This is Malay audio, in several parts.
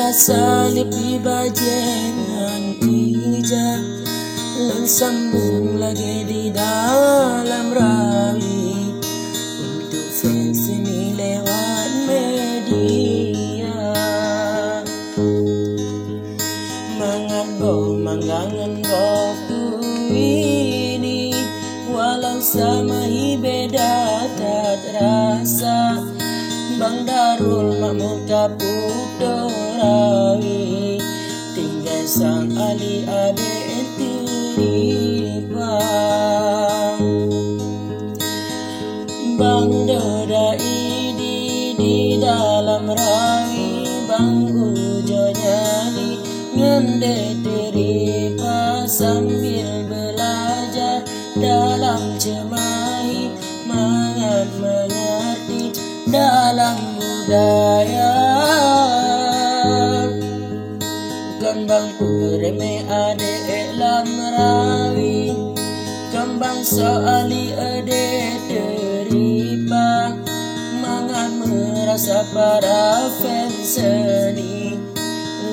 salib di bajengan ija, lan sambung lagi di dalam rawi untuk fans ini lewat media. Mangangan ku ini, walau sama beda tak terasa. Bang Darul makmur kapuk dorawi, tinggal sang Ali adek teripang. Bang Dodai di dalam rawi, Bang Ujo nyanyi ngende teripa sambil belajar dalam cemai, mengerti dalam budaya. Kembang ureme adek lam rawi, kembang soali adek teripa, mangan merasa para fans seni,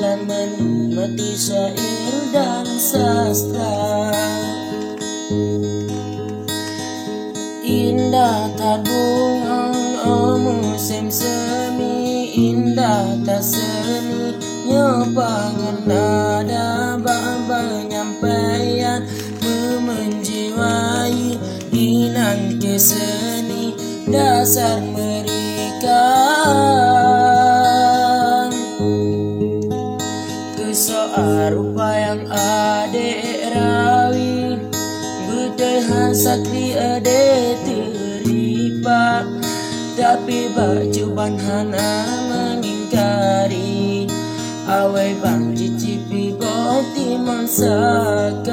lan menikmati syair dan sastra. Indah tabungan musim semi, indah tak seni nyobangan nada penyampaian menjiwai inang ke seni dasar mereka. Kesoar rupa yang adek rawi, betehan sakti adek teripa, tapi bajuban hana mengingkari, awai bang cicipi boti mansakang.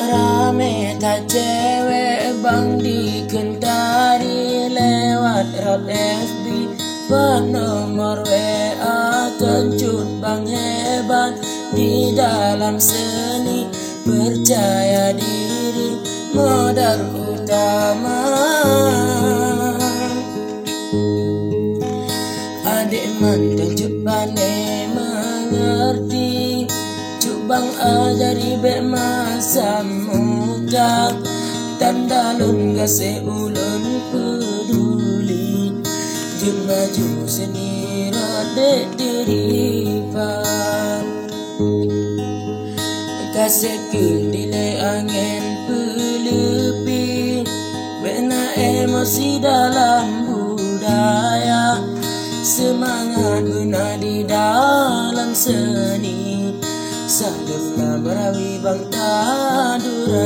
Rame tak cewek bang dikentari, lewat rap FB penomor WA, kecut bang hebat di dalam seni, percaya diri modal utama. Adik mandang cupane mengerti, cubang ajari be masa muda, tanda lun gase ulun peduli, jun maju seni radek diripan. Kasih kedile angin pelepi, bena emosi dalam budaya, semangat guna di dalam seni, sadefna merawi bang Taduraya.